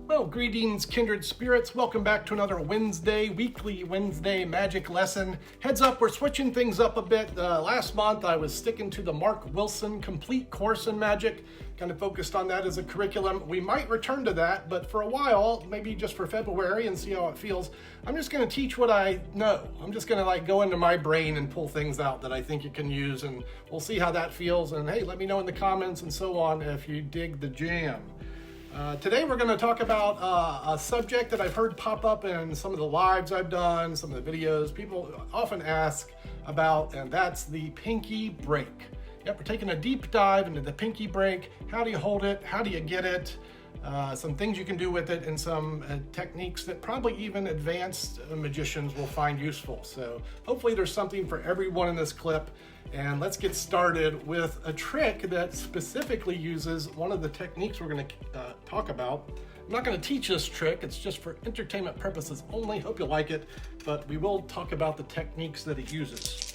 Well, greetings, kindred spirits. Welcome back to another weekly Wednesday magic lesson. Heads up, we're switching things up a bit. Last month, I was sticking to the Mark Wilson complete course in magic, kind of focused on that as a curriculum. We might return to that, but for a while, maybe just for February and see how it feels, I'm just going to teach what I know. I'm just going to go into my brain and pull things out that I think you can use, and we'll see how that feels. And hey, let me know in the comments and so on if you dig the jam. Today we're going to talk about a subject that I've heard pop up in some of the lives I've done, some of the videos people often ask about, and that's the pinky break. Yep, we're taking a deep dive into the pinky break. How do you hold it? How do you get it? Some things you can do with it, and some techniques that probably even advanced magicians will find useful. So hopefully there's something for everyone in this clip. And let's get started with a trick that specifically uses one of the techniques we're going to talk about. I'm not going to teach this trick, it's just for entertainment purposes only. Hope you like it, but we will talk about the techniques that it uses.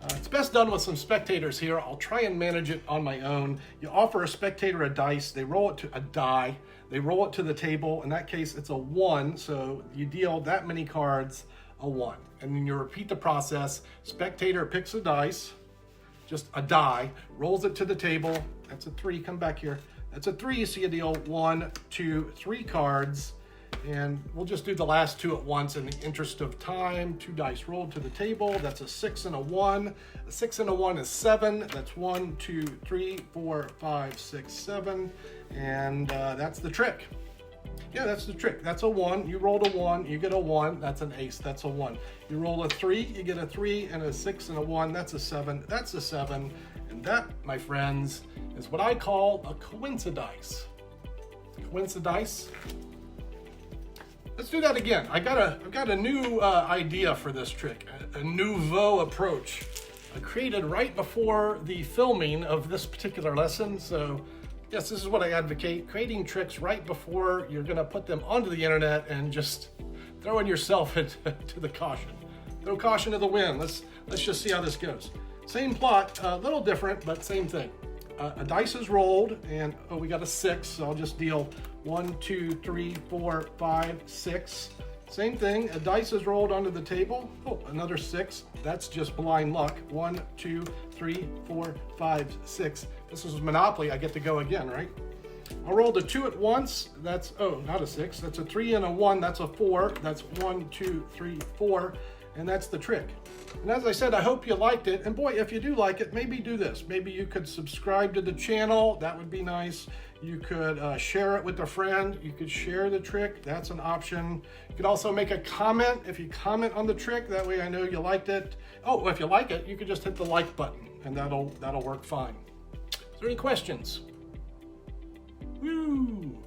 It's best done with some spectators here. I'll try and manage it on my own. You offer a spectator a dice, they roll it to a die, they roll it to the table. In that case, it's a 1, so you deal that many cards, a 1. And then you repeat the process. Spectator picks a dice, just a die, rolls it to the table. That's a 3, come back here. That's a 3, so you deal 1, 2, 3 cards. And we'll just do the last 2 at once in the interest of time. 2 dice rolled to the table. That's a 6 and a 1. A 6 and a 1 is 7. That's 1, 2, 3, 4, 5, 6, 7. And that's the trick. Yeah, that's the trick. That's a 1. You rolled a 1, you get a 1. That's an ace. That's a 1. You roll a 3, you get a 3, and a 6 and a 1. That's a 7. That's a 7. And that, my friends, is what I call a coincidice. Coincidice. Let's do that again. I've got a new idea for this trick, a nouveau approach. I created right before the filming of this particular lesson. So yes, this is what I advocate, creating tricks right before you're gonna put them onto the internet and just throwing yourself into the caution. Throw caution to the wind. Let's just see how this goes. Same plot, a little different, but same thing. A dice is rolled, and we got a 6, so I'll just deal 1, 2, 3, 4, 5, 6. Same thing, a dice is rolled onto the table. Oh, another 6. That's just blind luck. 1, 2, 3, 4, 5, 6. This is Monopoly. I get to go again, right? I rolled a 2 at once. That's, not a 6. That's a 3 and a 1. That's a 4. That's 1, 2, 3, 4. And that's the trick. And as I said, I hope you liked it. And boy, if you do like it, maybe do this. Maybe you could subscribe to the channel. That would be nice. You could share it with a friend. You could share the trick. That's an option. You could also make a comment. If you comment on the trick, that way I know you liked it. Oh, if you like it, you could just hit the like button, and that'll work fine. Is there any questions? Woo!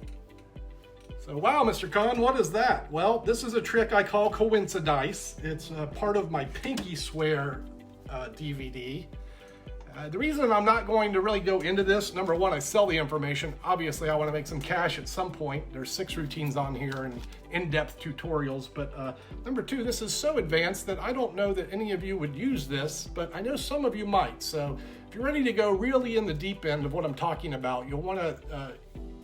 So, wow, Mr. Conn, what is that? Well, this is a trick I call Coincidice. It's part of my Pinky Swear DVD. The reason I'm not going to really go into this, number one, I sell the information. Obviously, I want to make some cash at some point. There's 6 routines on here and in-depth tutorials. But number 2, this is so advanced that I don't know that any of you would use this, but I know some of you might. So if you're ready to go really in the deep end of what I'm talking about, you'll want to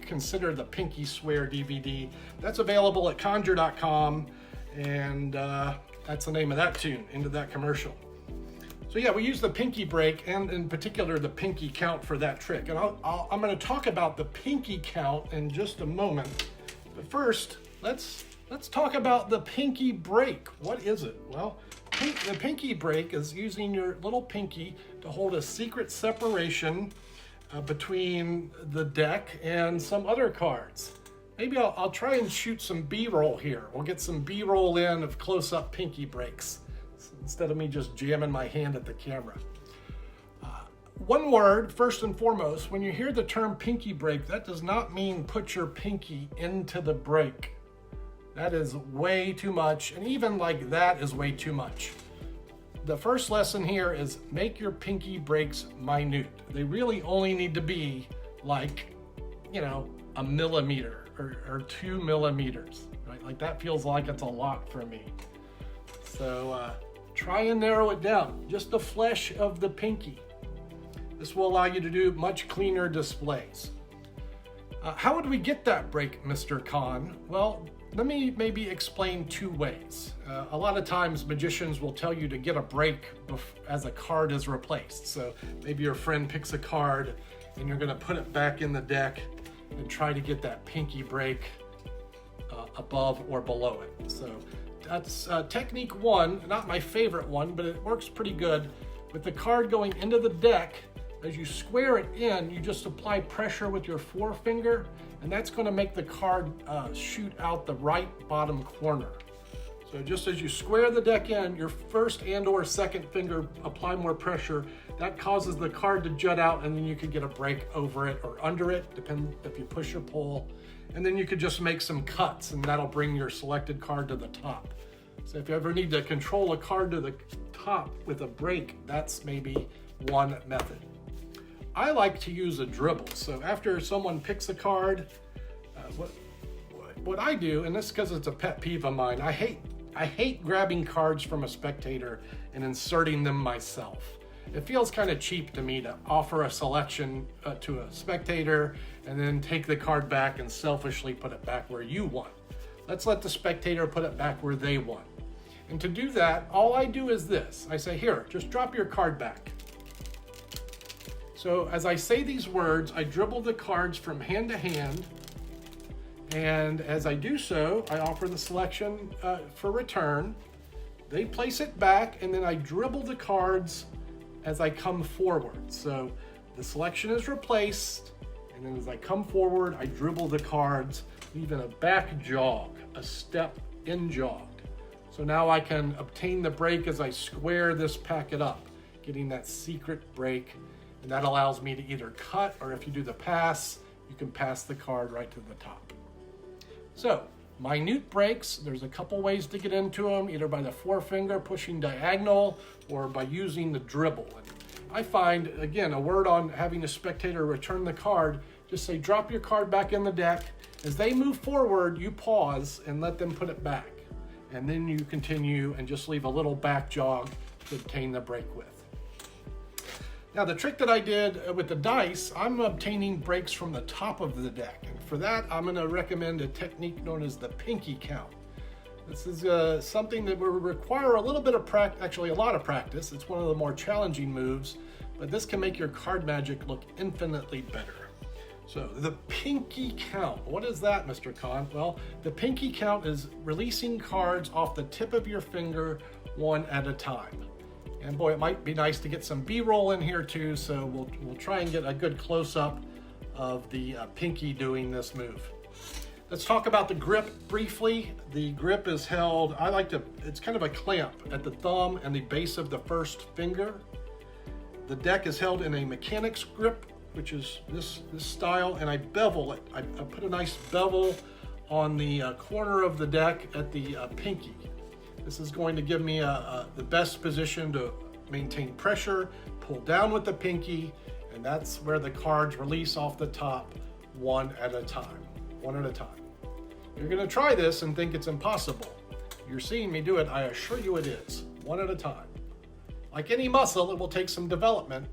consider the Pinky Swear DVD. That's available at conjure.com, and that's the name of that tune, into that commercial. So yeah, we use the pinky break, and in particular the pinky count for that trick. And I'm going to talk about the pinky count in just a moment. But first, let's talk about the pinky break. What is it? Well, the pinky break is using your little pinky to hold a secret separation between the deck and some other cards. Maybe I'll try and shoot some B-roll here. We'll get some B-roll in of close-up pinky breaks instead of me just jamming my hand at the camera. One word, first and foremost, when you hear the term pinky break, that does not mean put your pinky into the break. That is way too much, and even like that is way too much. The first lesson here is make your pinky breaks minute. They really only need to be like, a millimeter or 2 millimeters, right? Like that feels like it's a lot for me. So try and narrow it down, just the flesh of the pinky. This will allow you to do much cleaner displays. How would we get that break, Mr. Conn? Well, let me maybe explain two ways. A lot of times magicians will tell you to get a break as a card is replaced. So maybe your friend picks a card and you're going to put it back in the deck and try to get that pinky break above or below it. So that's technique one, not my favorite one, but it works pretty good. With the card going into the deck, as you square it in, you just apply pressure with your forefinger, and that's going to make the card shoot out the right bottom corner. So just as you square the deck in, your first and or second finger apply more pressure. That causes the card to jut out, and then you could get a break over it or under it, depending if you push or pull. And then you could just make some cuts, and that'll bring your selected card to the top. So if you ever need to control a card to the top with a break, that's maybe one method. I like to use a dribble. So after someone picks a card, what I do, and this is because it's a pet peeve of mine, I hate grabbing cards from a spectator and inserting them myself. It feels kind of cheap to me to offer a selection to a spectator and then take the card back and selfishly put it back where you want. Let's let the spectator put it back where they want. And to do that, all I do is this. I say, here, just drop your card back. So as I say these words, I dribble the cards from hand to hand. And as I do so, I offer the selection for return. They place it back, and then I dribble the cards as I come forward. So the selection is replaced, and then as I come forward, I dribble the cards, leaving a back jog, a step in jog. So now I can obtain the break as I square this packet up, getting that secret break, and that allows me to either cut, or if you do the pass, you can pass the card right to the top. So, minute breaks, there's a couple ways to get into them, either by the forefinger pushing diagonal or by using the dribble. And I find, again, a word on having a spectator return the card, just say drop your card back in the deck. As they move forward, you pause and let them put it back. And then you continue and just leave a little back jog to obtain the break with. Now the trick that I did with the dice, I'm obtaining breaks from the top of the deck. And for that, I'm going to recommend a technique known as the pinky count. This is something that will require a little bit of practice, actually a lot of practice. It's one of the more challenging moves, but this can make your card magic look infinitely better. So the pinky count, what is that, Mr. Conn? Well, the pinky count is releasing cards off the tip of your finger one at a time. And boy, it might be nice to get some B-roll in here too, so we'll try and get a good close-up of the pinky doing this move. Let's talk about the grip briefly. The grip is held, it's kind of a clamp at the thumb and the base of the first finger. The deck is held in a mechanic's grip, which is this style, and I bevel it. I put a nice bevel on the corner of the deck at the pinky. This is going to give me the best position to maintain pressure, pull down with the pinky, and that's where the cards release off the top one at a time. You're going to try this and think it's impossible. You're seeing me do it, I assure you it is, one at a time. Like any muscle, it will take some development.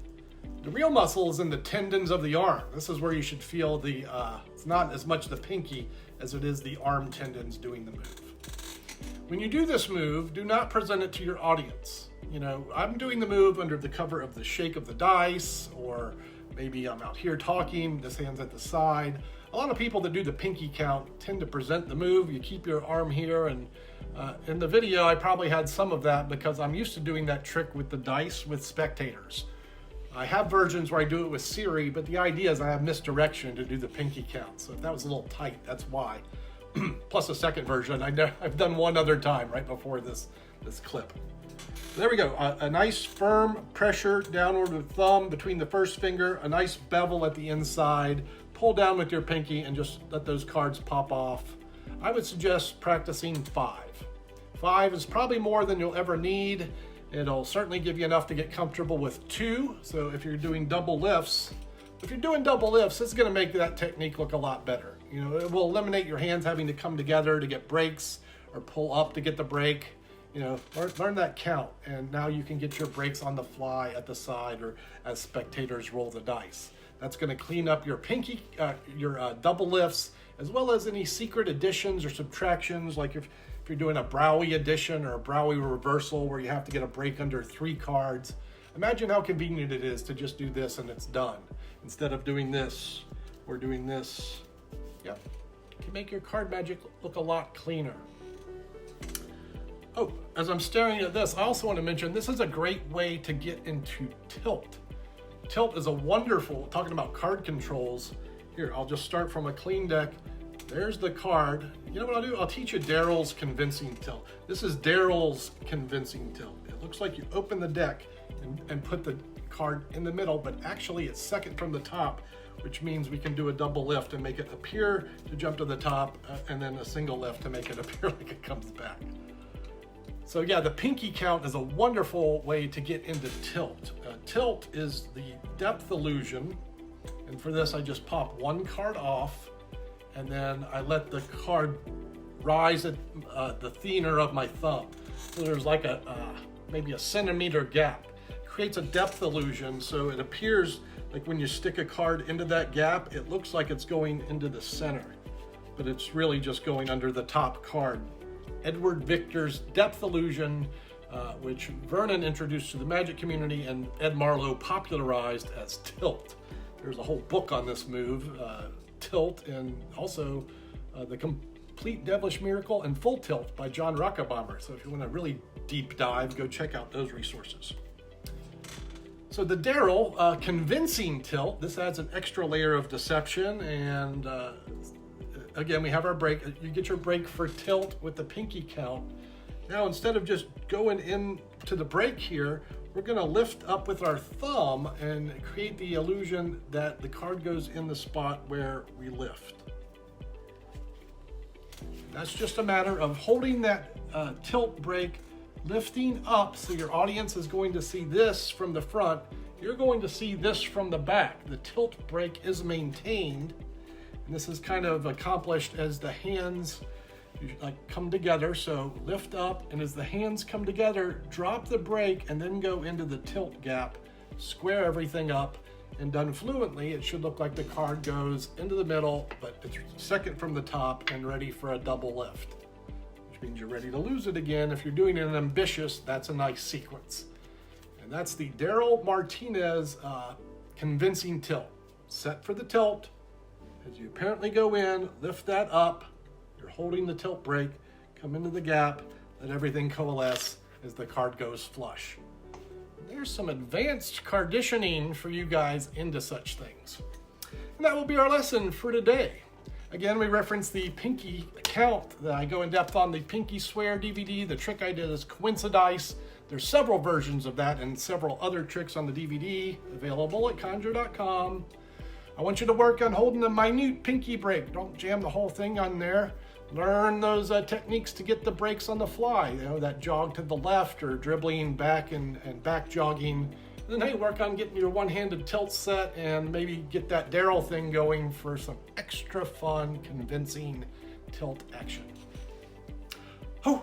The real muscle is in the tendons of the arm. This is where you should feel it's not as much the pinky as it is the arm tendons doing the move. When you do this move, do not present it to your audience. You know, I'm doing the move under the cover of the shake of the dice, or maybe I'm out here talking, this hand's at the side. A lot of people that do the pinky count tend to present the move. You keep your arm here, and in the video, I probably had some of that because I'm used to doing that trick with the dice with spectators. I have versions where I do it with Siri, but the idea is I have misdirection to do the pinky count. So if that was a little tight, that's why. Plus a second version I've done one other time right before this clip. There we go, a nice firm pressure downward with thumb between the first finger, a nice bevel at the inside, pull down with your pinky and just let those cards pop off. I would suggest practicing 5. 5 is probably more than you'll ever need. It'll certainly give you enough to get comfortable with 2. So if you're doing double lifts, it's gonna make that technique look a lot better. You know, it will eliminate your hands having to come together to get breaks or pull up to get the break. You know, learn that count, and now you can get your breaks on the fly at the side or as spectators roll the dice. That's going to clean up your double lifts, as well as any secret additions or subtractions, like if you're doing a Browie addition or a Browie reversal where you have to get a break under 3 cards. Imagine how convenient it is to just do this and it's done. Instead of doing this, we're doing this. Yep, it can make your card magic look a lot cleaner. Oh, as I'm staring at this, I also want to mention this is a great way to get into Tilt. Tilt is a wonderful, talking about card controls. Here, I'll just start from a clean deck. There's the card. You know what I'll do? I'll teach you Daryl's convincing tilt. This is Daryl's convincing tilt. It looks like you open the deck and put the card in the middle, but actually it's second from the top, which means we can do a double lift and make it appear to jump to the top, and then a single lift to make it appear like it comes back. So yeah, the pinky count is a wonderful way to get into Tilt. Tilt is the depth illusion, and for this I just pop 1 card off, and then I let the card rise at the theater of my thumb. So there's like maybe a centimeter gap. It creates a depth illusion, so it appears like when you stick a card into that gap, it looks like it's going into the center, but it's really just going under the top card. Edward Victor's depth illusion, which Vernon introduced to the Magic community and Ed Marlowe popularized as Tilt. There's a whole book on this move, Tilt, and also The Complete Devilish Miracle and Full Tilt by John Rockabomber. So if you want a really deep dive, go check out those resources. So the Daryl convincing tilt, this adds an extra layer of deception, and again, we have our break. You get your break for tilt with the pinky count. Now, instead of just going into the break here, we're going to lift up with our thumb and create the illusion that the card goes in the spot where we lift. That's just a matter of holding that tilt break, lifting up, so your audience is going to see this from the front. You're going to see this from the back. The tilt break is maintained. And this is kind of accomplished as the hands come together. So lift up, and as the hands come together, drop the break and then go into the tilt gap, square everything up, and done fluently, it should look like the card goes into the middle, but it's second from the top and ready for a double lift, which means you're ready to lose it again. If you're doing it ambitious, that's a nice sequence. And that's the Daryl Martinez convincing tilt. Set for the tilt. As you apparently go in, lift that up, you're holding the tilt break, come into the gap, let everything coalesce as the card goes flush. There's some advanced conditioning for you guys into such things. And that will be our lesson for today. Again, we reference the pinky count. I go in depth on the Pinky Swear DVD. The trick I did is Coincidice. There's several versions of that and several other tricks on the DVD available at conjure.com. I want you to work on holding a minute pinky break. Don't jam the whole thing on there. Learn those techniques to get the breaks on the fly. You know, that jog to the left or dribbling back and back jogging. And then, hey, work on getting your one-handed tilt set and maybe get that Daryl thing going for some extra fun, convincing tilt action. Oh,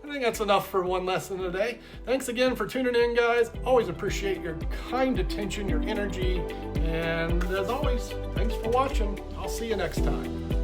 I think that's enough for one lesson today. Thanks again for tuning in, guys. Always appreciate your kind attention, your energy, and as always, thanks for watching. I'll see you next time.